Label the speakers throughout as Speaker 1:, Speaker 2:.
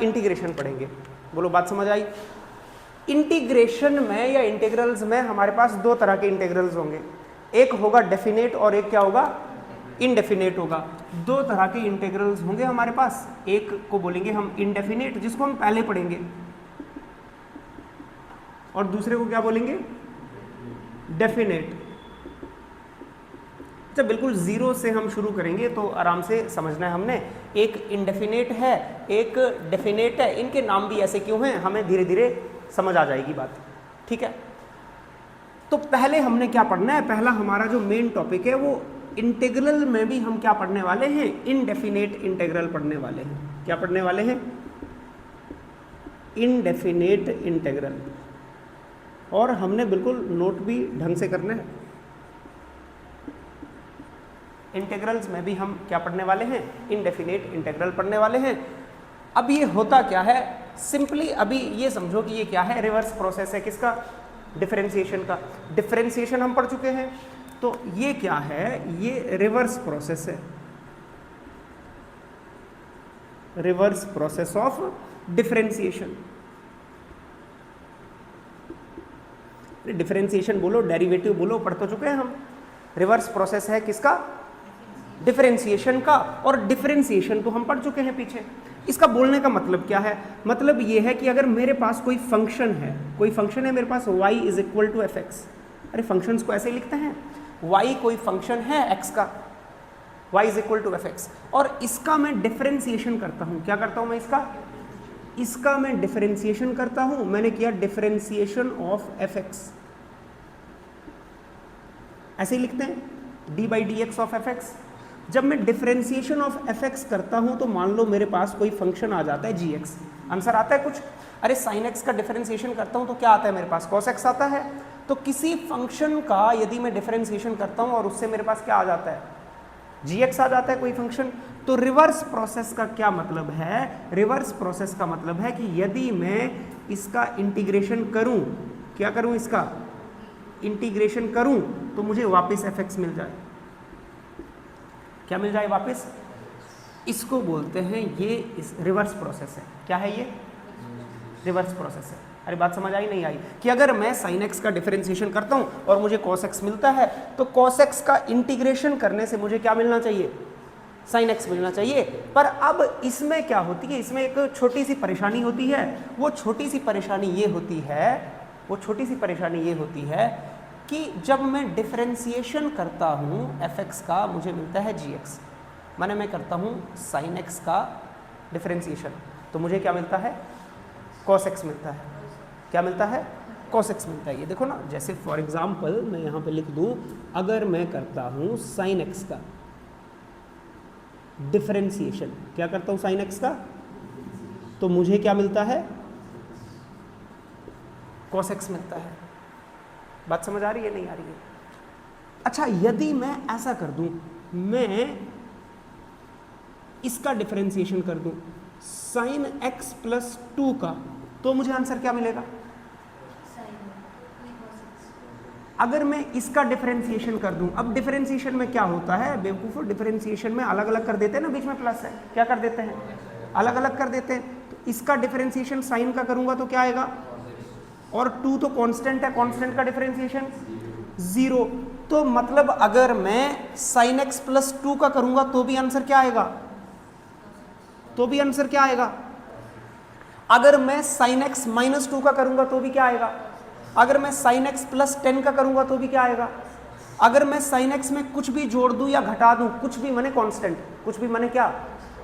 Speaker 1: Integration पढ़ेंगे। बोलो बात समझ आई? इंटीग्रेशन में या इंटीग्रल्स में हमारे पास दो तरह के इंटीग्रल्स होंगे, एक होगा डेफिनेट और एक क्या होगा, इनडेफिनेट होगा। दो तरह के इंटीग्रल्स होंगे हमारे पास, एक को बोलेंगे हम इनडेफिनेट जिसको हम पहले पढ़ेंगे, और दूसरे को क्या बोलेंगे, डेफिनेट। जब बिल्कुल जीरो से हम शुरू करेंगे तो आराम से समझना है हमने, एक इनडेफिनेट है एक डेफिनेट है, इनके नाम भी ऐसे क्यों हैं हमें धीरे धीरे समझ आ जाएगी बात, ठीक है। तो पहले हमने क्या पढ़ना है, पहला हमारा जो मेन टॉपिक है वो इंटीग्रल में भी हम क्या पढ़ने वाले हैं, इनडेफिनेट इंटीग्रल पढ़ने वाले हैं। क्या पढ़ने वाले हैं, इनडेफिनेट इंटीग्रल, और हमने बिल्कुल नोट भी ढंग से करना है। इंटीग्रल्स में भी हम क्या पढ़ने वाले हैं, इनडेफिनेट इंटीग्रल पढ़ने वाले हैं। अब ये होता क्या है, सिंपली अभी ये समझो कि ये क्या है, रिवर्स प्रोसेस है किसका, डिफरेंशिएशन का। डिफरेंशिएशन हम पढ़ चुके हैं, तो ये क्या है, ये रिवर्स प्रोसेस है, reverse process of differentiation. Differentiation बोलो, डेरिवेटिव बोलो, पढ़ तो चुके हैं हम। रिवर्स प्रोसेस है किसका, डिफरेंशिएशन का, और डिफरेंशिएशन तो हम पढ़ चुके हैं पीछे। इसका बोलने का मतलब क्या है, मतलब ये है कि अगर मेरे पास कोई फंक्शन है, कोई फंक्शन है मेरे पास y is equal to F x, अरे फंक्शंस को ऐसे लिखते हैं, y कोई फंक्शन है x का, y is equal to F x, और इसका मैं डिफरेंशिएशन करता हूं। क्या करता हूं मैं, इसका मैं डिफरेंशिएशन करता हूं। मैंने किया डिफरेंशिएशन ऑफ एफ एक्स, ऐसे ही लिखते हैं, D by D x of F x. जब मैं डिफरेंशिएशन ऑफ एफ एक्स करता हूं तो मान लो मेरे पास कोई फंक्शन आ जाता है जी एक्स, आंसर आता है कुछ। अरे साइन एक्स का डिफरेंशिएशन करता हूं तो क्या आता है मेरे पास, कॉस एक्स आता है। तो किसी फंक्शन का यदि मैं डिफरेंशिएशन करता हूं और उससे मेरे पास क्या आ जाता है, जी एक्स आ जाता है कोई फंक्शन। तो रिवर्स प्रोसेस का क्या मतलब है, रिवर्स प्रोसेस का मतलब है कि यदि मैं इसका इंटीग्रेशन करूं, क्या करूं, इसका इंटीग्रेशन करूं तो मुझे वापस एफ एक्स मिल जाए। क्या मिल जाए वापस, इसको बोलते हैं ये इस रिवर्स प्रोसेस है। क्या है ये, रिवर्स प्रोसेस है। अरे बात समझ आई नहीं आई, कि अगर मैं साइन एक्स का डिफरेंशिएशन करता हूं और मुझे कॉस एक्स मिलता है, तो कॉस एक्स का इंटीग्रेशन करने से मुझे क्या मिलना चाहिए, साइन एक्स मिलना चाहिए। पर अब इसमें क्या होती है, इसमें एक छोटी सी परेशानी होती है। वो छोटी सी परेशानी ये होती है, वो छोटी सी परेशानी ये होती है कि जब मैं डिफरेंशिएशन करता हूँ एफ एक्स का, मुझे मिलता है जी एक्स, माने मैं करता हूँ साइन एक्स का डिफरेंशिएशन, तो मुझे क्या मिलता है, कॉस एक्स मिलता है। क्या मिलता है, कॉस एक्स मिलता है। ये देखो ना, जैसे फॉर एग्जांपल मैं यहाँ पे लिख दूँ, अगर मैं करता हूँ साइन एक्स का डिफरेंशिएशन, क्या करता हूँ साइन एक्स का, तो मुझे क्या मिलता है, कॉस एक्स मिलता है। बात समझ आ रही है नहीं आ रही है? अच्छा, यदि मैं ऐसा कर दूं, मैं इसका डिफरेंशिएशन कर दूं साइन एक्स प्लस 2 का, तो मुझे आंसर क्या मिलेगा। अगर मैं इसका डिफरेंशिएशन कर दूं, अब डिफरेंशिएशन में क्या होता है बेवकूफ़ो, डिफरेंशिएशन में अलग अलग कर देते हैं ना, बीच में प्लस है, क्या कर देते हैं, अलग अलग कर देते हैं। तो इसका डिफरेंशिएशन साइन का करूंगा तो क्या आएगा, और 2 तो कांस्टेंट है, कांस्टेंट का डिफरेंशिएशन 0। तो मतलब अगर मैं साइन एक्स प्लस 2 का करूंगा तो भी आंसर क्या आएगा, तो भी आंसर क्या आएगा। अगर मैं साइन एक्स माइनस 2 का करूंगा तो भी क्या आएगा। अगर मैं साइन एक्स प्लस 10 का करूंगा तो भी क्या आएगा। अगर मैं साइन एक्स में कुछ भी जोड़ दूं या घटा दूं, कुछ भी माने कांस्टेंट, कुछ भी माने क्या,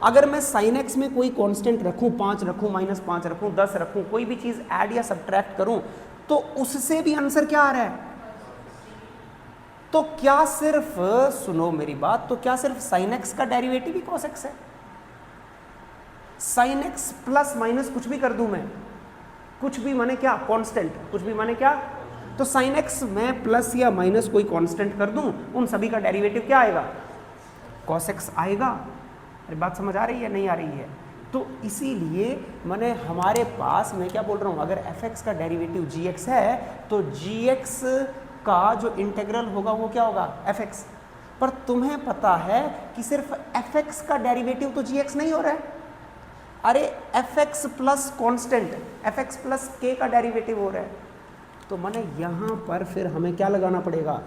Speaker 1: अगर मैं साइन एक्स में कोई कांस्टेंट रखूं, 5 रखूं, -5 रखूं, 10 रखूं, कोई भी चीज ऐड या सब्ट्रैक्ट करूं, तो उससे भी आंसर क्या आ रहा है। तो क्या सिर्फ, सुनो मेरी बात, तो क्या सिर्फ साइन एक्स का डेरिवेटिव ही कॉस एक्स है। साइन एक्स प्लस माइनस कुछ भी कर दूं मैं, कुछ भी माने क्या, कांस्टेंट, कुछ भी माने क्या, तो साइन एक्स में प्लस या माइनस कोई कांस्टेंट कर दूं, उन सभी का डेरिवेटिव क्या आएगा, कॉस एक्स आएगा। अरे बात समझ आ रही है नहीं आ रही है। तो इसीलिए मैंने हमारे पास, मैं क्या बोल रहा हूँ, अगर एफ एक्स का डेरिवेटिव जी एक्स है तो जी एक्स का जो इंटेग्रल होगा वो क्या होगा, एफ एक्स। पर तुम्हें पता है कि सिर्फ एफ एक्स का डेरिवेटिव तो जी एक्स नहीं हो रहा है। अरे F x plus constant, F x plus के का डेरिवेटिव हो रहा है, तो माने यहाँ पर फिर हमें क्या लगाना पड़ेगा,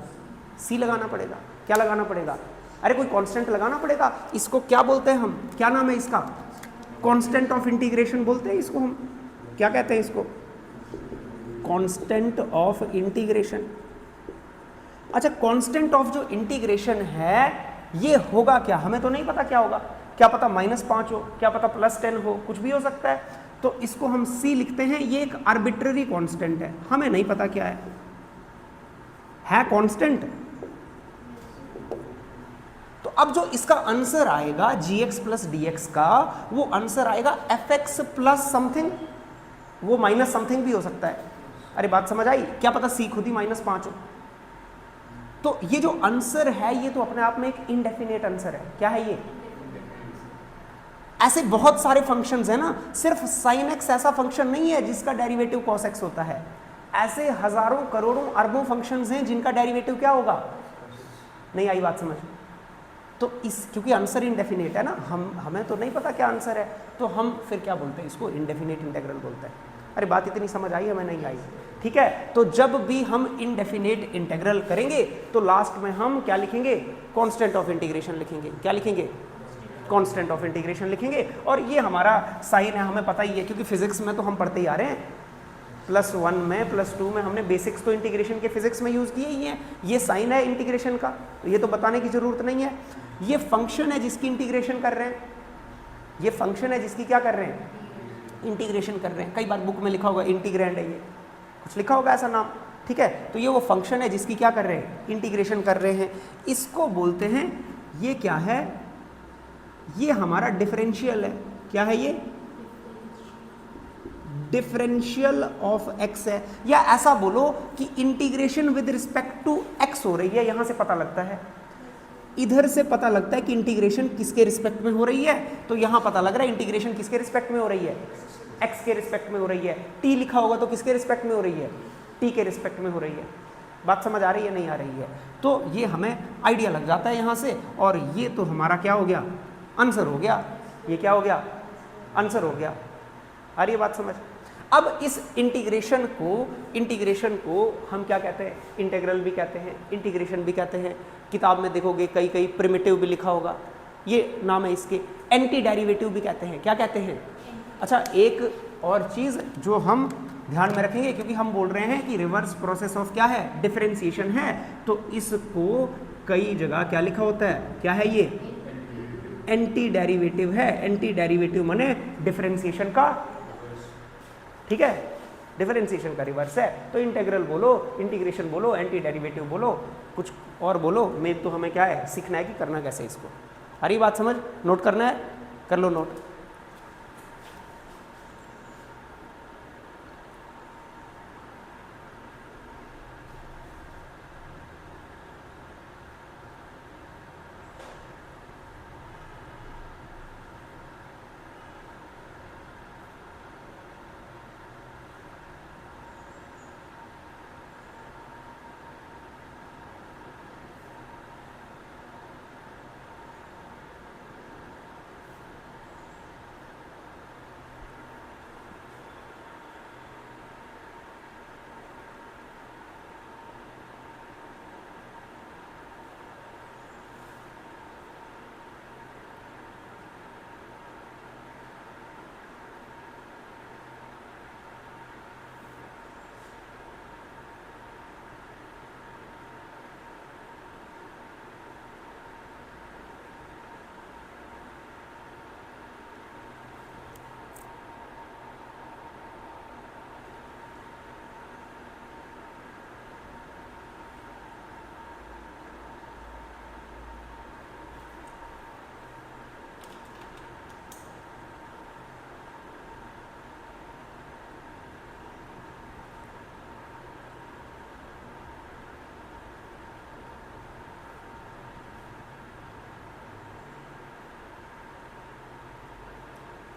Speaker 1: सी लगाना पड़ेगा। क्या लगाना पड़ेगा, अरे कोई कांस्टेंट लगाना पड़ेगा। इसको क्या बोलते हैं हम, क्या नाम है इसका, कांस्टेंट ऑफ इंटीग्रेशन बोलते हैं इसको हम। क्या कहते हैं इसको, कांस्टेंट ऑफ इंटीग्रेशन। अच्छा, कांस्टेंट ऑफ जो इंटीग्रेशन है ये होगा क्या, हमें तो नहीं पता क्या होगा, क्या पता -5 हो, क्या पता +10 हो, कुछ भी हो सकता है। तो इसको हम c लिखते हैं, ये एक आर्बिट्ररी कांस्टेंट है, हमें नहीं पता क्या है कांस्टेंट। तो अब जो इसका आंसर आएगा gx प्लस dx का, वो आंसर आएगा fx प्लस समथिंग, वो माइनस समथिंग भी हो सकता है। अरे बात समझ आई, क्या पता c खुद ही -5 हो। तो ये जो आंसर है ये तो अपने आप में एक इनडेफिनेट आंसर है। क्या है ये, ऐसे बहुत सारे फंक्शंस हैं ना, सिर्फ sin x ऐसा फंक्शन नहीं है जिसका डेरिवेटिव cos x होता है। ऐसे हजारों करोड़ों अरबों फंक्शंस हैं जिनका डेरिवेटिव क्या होगा, नहीं आई बात समझ। तो इस क्योंकि आंसर इनडेफिनेट है ना, हमें तो नहीं पता क्या आंसर है, तो हम फिर क्या बोलते हैं, इसको इनडेफिनेट इंटीग्रल बोलते हैं। अरे बात इतनी समझ आई, हमें नहीं आई, ठीक है। तो जब भी हम इनडेफिनेट इंटीग्रल करेंगे तो लास्ट में हम क्या लिखेंगे, कांस्टेंट ऑफ इंटीग्रेशन लिखेंगे। क्या लिखेंगे, कांस्टेंट ऑफ इंटीग्रेशन लिखेंगे। और ये हमारा साइन है, हमें पता ही है, क्योंकि फिजिक्स में तो हम पढ़ते ही आ रहे हैं, +1 में +2 में हमने बेसिक्स तो इंटीग्रेशन के फिजिक्स में यूज किए ही हैं। ये साइन है इंटीग्रेशन का, तो ये तो बताने की जरूरत नहीं है। ये फंक्शन है जिसकी इंटीग्रेशन कर रहे हैं, ये फंक्शन है जिसकी क्या कर रहे हैं, इंटीग्रेशन कर रहे हैं। कई बार बुक में लिखा होगा इंटीग्रैंड है, ये कुछ लिखा होगा ऐसा नाम, ठीक है। तो ये वो फंक्शन है जिसकी क्या कर रहे हैं, इंटीग्रेशन कर रहे हैं। इसको बोलते हैं, ये क्या है, ये हमारा डिफरेंशियल है। क्या है ये, डिफरेंशियल ऑफ x है। या ऐसा बोलो कि integration with respect to x हो रही है, यहां से पता लगता है, इधर से पता लगता है कि इंटीग्रेशन किसके रिस्पेक्ट में हो रही है। तो यहां पता लग रहा है इंटीग्रेशन किसके रिस्पेक्ट में हो रही है, x के रिस्पेक्ट में हो रही है। t लिखा होगा तो किसके रिस्पेक्ट में हो रही है, t के रिस्पेक्ट में हो रही है। बात समझ आ रही है, नहीं आ रही है। तो ये हमें आइडिया लग जाता है यहाँ से, और ये तो हमारा क्या हो गया, आंसर हो गया। ये क्या हो गया, आंसर हो गया। आ रही है बात समझ। अब इस इंटीग्रेशन को हम क्या कहते हैं, इंटीग्रल भी कहते हैं, इंटीग्रेशन भी कहते हैं। किताब में देखोगे कई प्रिमिटिव भी लिखा होगा, ये नाम है इसके। एंटी डेरिवेटिव भी कहते हैं। क्या कहते हैं, अच्छा एक और चीज़ जो हम ध्यान में रखेंगे, क्योंकि हम बोल रहे हैं कि रिवर्स प्रोसेस ऑफ क्या है, डिफरेंशिएशन है, तो इसको कई जगह क्या लिखा होता है, क्या है ये, एंटी डेरिवेटिव है। एंटी डेरिवेटिव माने डिफरेंशिएशन का, ठीक है, डिफरेंशिएशन का रिवर्स है। तो इंटीग्रल बोलो, इंटीग्रेशन बोलो, एंटी डेरिवेटिव बोलो, कुछ और बोलो, मेन तो हमें क्या है, सीखना है कि करना कैसे इसको। अरे बात समझ, नोट करना है, कर लो नोट।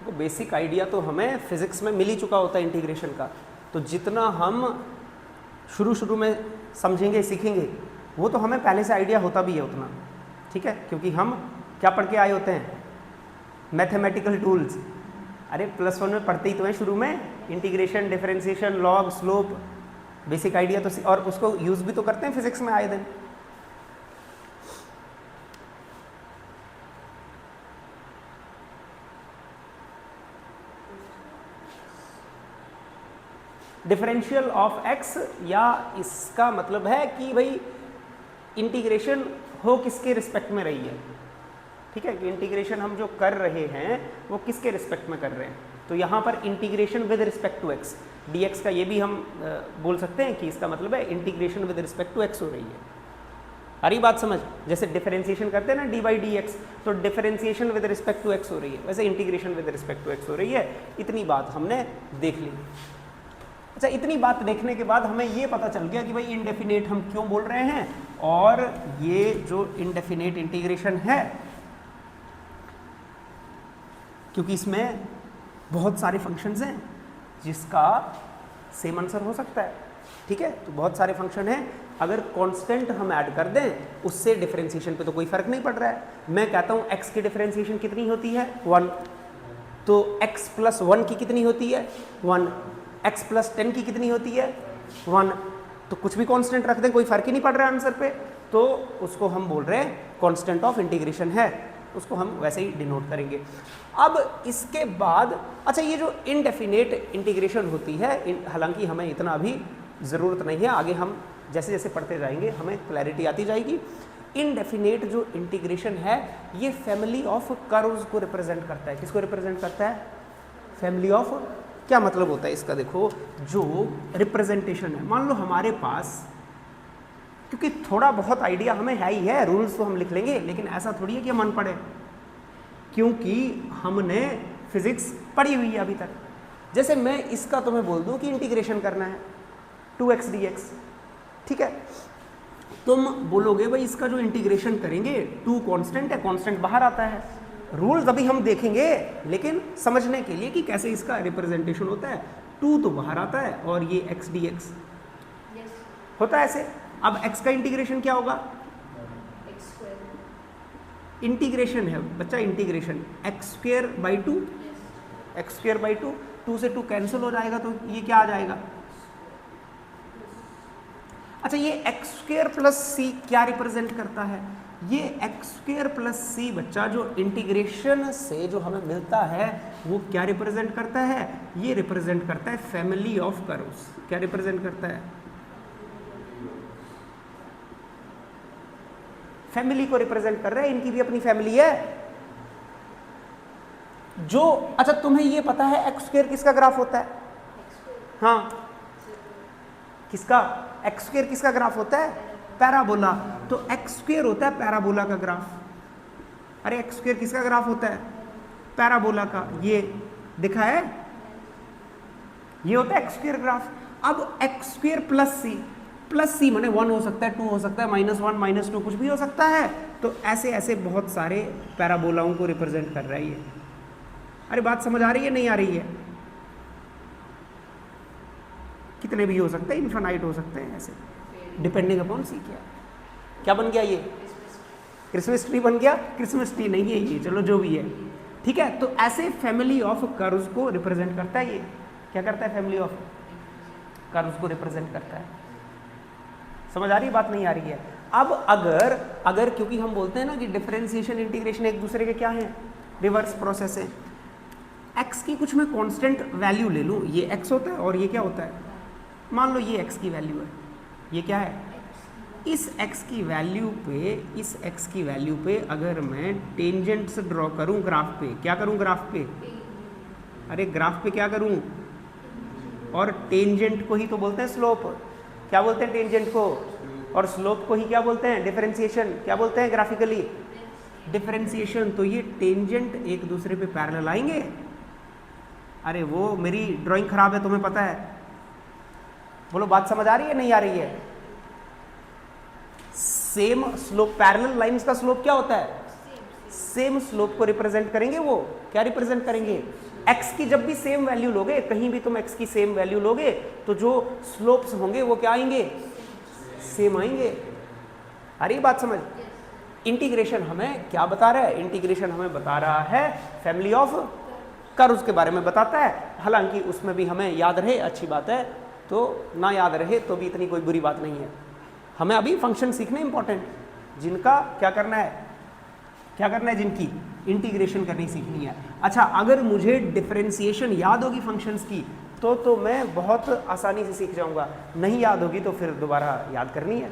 Speaker 1: तो बेसिक आइडिया तो हमें फिजिक्स में मिल ही चुका होता है इंटीग्रेशन का। तो जितना हम शुरू में समझेंगे, सीखेंगे, वो तो हमें पहले से आइडिया होता भी है उतना, ठीक है, क्योंकि हम क्या पढ़ के आए होते हैं, मैथमेटिकल टूल्स। अरे +1 में पढ़ते ही तो हैं शुरू में, integration, differentiation, log, slope, basic idea तो, और उसको यूज भी तो करते हैं फिजिक्स में आए दिन। डिफरेंशियल ऑफ एक्स, या इसका मतलब है कि भाई इंटीग्रेशन हो किसके रिस्पेक्ट में रही है, ठीक है, कि इंटीग्रेशन हम जो कर रहे हैं वो किसके रिस्पेक्ट में कर रहे हैं। तो यहाँ पर integration with respect to x, dx का ये भी हम बोल सकते हैं कि इसका मतलब है integration with respect to x हो रही है। आ रही बात समझ? जैसे डिफरेंशिएशन करते हैं ना d/dx, तो differentiation with respect to x हो रही है, वैसे integration with respect to x हो रही है। इतनी बात हमने देख ली। अच्छा, इतनी बात देखने के बाद हमें ये पता चल गया कि भाई इनडेफिनेट हम क्यों बोल रहे हैं, और ये जो इनडेफिनेट इंटीग्रेशन है क्योंकि इसमें बहुत सारे फंक्शंस हैं जिसका सेम आंसर हो सकता है, ठीक है। तो बहुत सारे फंक्शन हैं, अगर कांस्टेंट हम ऐड कर दें उससे डिफरेंशिएशन पे तो कोई फर्क नहीं पड़ रहा है। मैं कहता हूँ x की डिफरेंशिएशन कितनी होती है 1, तो x + 1 की कितनी होती है 1, x + 10 की कितनी होती है 1, तो कुछ भी कांस्टेंट रख दें कोई फर्क ही नहीं पड़ रहा है आंसर पे, तो उसको हम बोल रहे हैं कांस्टेंट ऑफ इंटीग्रेशन है, उसको हम वैसे ही डिनोट करेंगे। अब इसके बाद अच्छा, ये जो इनडेफिनेट इंटीग्रेशन होती है, हालांकि हमें इतना अभी ज़रूरत नहीं है, आगे हम जैसे जैसे पढ़ते जाएंगे हमें क्लैरिटी आती जाएगी। इनडेफिनेट जो इंटीग्रेशन है ये फैमिली ऑफ कर्व्स को रिप्रेजेंट करता है। किसको रिप्रेजेंट करता है? Family of. क्या मतलब होता है इसका? देखो, जो रिप्रेजेंटेशन है, मान लो हमारे पास, क्योंकि थोड़ा बहुत आइडिया हमें है ही है, रूल्स तो हम लिख लेंगे, लेकिन ऐसा थोड़ी है कि हम अनपढ़, क्योंकि हमने फिजिक्स पढ़ी हुई है अभी तक। जैसे मैं इसका तुम्हें बोल दूं कि इंटीग्रेशन करना है 2x dx, ठीक है, तुम बोलोगे भाई इसका जो इंटीग्रेशन करेंगे 2 कांस्टेंट है, कांस्टेंट बाहर आता है, रूल्स अभी हम देखेंगे, लेकिन समझने के लिए कि कैसे इसका रिप्रेजेंटेशन होता है, 2 तो बाहर आता है और ये x dx होता है ऐसे। अब x का इंटीग्रेशन क्या होगा? इंटीग्रेशन है बच्चा, इंटीग्रेशन x²/2, x²/2, 2 से 2 कैंसिल हो जाएगा, तो ये क्या आ जाएगा? अच्छा, ये x² + c क्या रिप्रेजेंट करता है? ये x² + c बच्चा जो इंटीग्रेशन से जो हमें मिलता है वो क्या रिप्रेजेंट करता है? ये रिप्रेजेंट करता है फैमिली ऑफ कर्व्स। क्या रिप्रेजेंट करता है? फैमिली को रिप्रेजेंट कर रहा है, इनकी भी अपनी फैमिली है जो, अच्छा तुम्हें ये पता है x² किसका ग्राफ होता है? हाँ, किसका? x² किसका ग्राफ होता है? पैराबोला। तो x² होता है पैराबोला का ग्राफ। अरे x² किसका ग्राफ होता है? पैराबोला का। ये दिखा है, ये होता है x² ग्राफ। अब x² + c माने 1 हो सकता है, 2 हो सकता है, -1 -2 कुछ भी हो सकता है। तो ऐसे ऐसे बहुत सारे पैराबोलाओं को रिप्रेजेंट कर रहा है ये। अरे बात समझ आ रही है नहीं आ रही है? कितने भी हो सकते हैं, इन्फिनाइट हो सकते हैं, ऐसे डिपेंडिंग अपॉन सी। क्या बन गया? ये क्रिसमस ट्री बन गया। क्रिसमस ट्री नहीं है ये, चलो जो भी है, ठीक है। तो ऐसे फैमिली ऑफ कर्व्स को रिप्रेजेंट करता है। ये क्या करता है? फैमिली ऑफ कर्व्स को रिप्रेजेंट करता है। समझ आ रही है? बात नहीं आ रही है? अब अगर क्योंकि हम बोलते हैं ना कि डिफरेंशिएशन इंटीग्रेशन एक दूसरे के क्या है? रिवर्स प्रोसेस है। x की कुछ मैं कांस्टेंट वैल्यू ले लूँ, ये x होता है और ये क्या होता है? मान लो ये x की वैल्यू है, ये क्या है? इस x की वैल्यू पे अगर मैं टेंजेंट्स ड्रॉ करूं ग्राफ पे, क्या करूं ग्राफ पे? अरे ग्राफ पे क्या करूं? और टेंजेंट को ही तो बोलते हैं स्लोप। क्या बोलते हैं टेंजेंट को? और स्लोप को ही क्या बोलते हैं? डिफरेंशिएशन। क्या बोलते हैं ग्राफिकली? डिफरेंशिएशन। तो ये टेंजेंट एक दूसरे पे पैरेलल आएंगे। अरे वो मेरी ड्राइंग खराब है, तुम्हें पता है। बोलो बात समझ आ रही है नहीं आ रही है? सेम स्लोप, पैरेलल लाइंस का स्लोप क्या होता है? सेम स्लोप को रिप्रेजेंट करेंगे। वो क्या रिप्रेजेंट करेंगे? x की जब भी सेम वैल्यू लोगे, कहीं भी तुम x की सेम वैल्यू लोगे, तो जो स्लोप्स होंगे वो क्या आएंगे? सेम आएंगे। अरे बात समझ? इंटीग्रेशन हमें क्या बता रहा है? इंटीग्रेशन हमें बता रहा है फैमिली ऑफ कर्व्स के बारे में बताता है, हालांकि उसमें भी हमें याद रहे अच्छी बात है, तो ना याद रहे तो भी इतनी कोई बुरी बात नहीं है। हमें अभी फंक्शन सीखने इंपॉर्टेंट, जिनका क्या करना है, जिनकी इंटीग्रेशन करनी सीखनी है। अच्छा, अगर मुझे डिफरेंशिएशन याद होगी फंक्शंस की तो मैं बहुत आसानी से सीख जाऊंगा, नहीं याद होगी तो फिर दोबारा याद करनी है।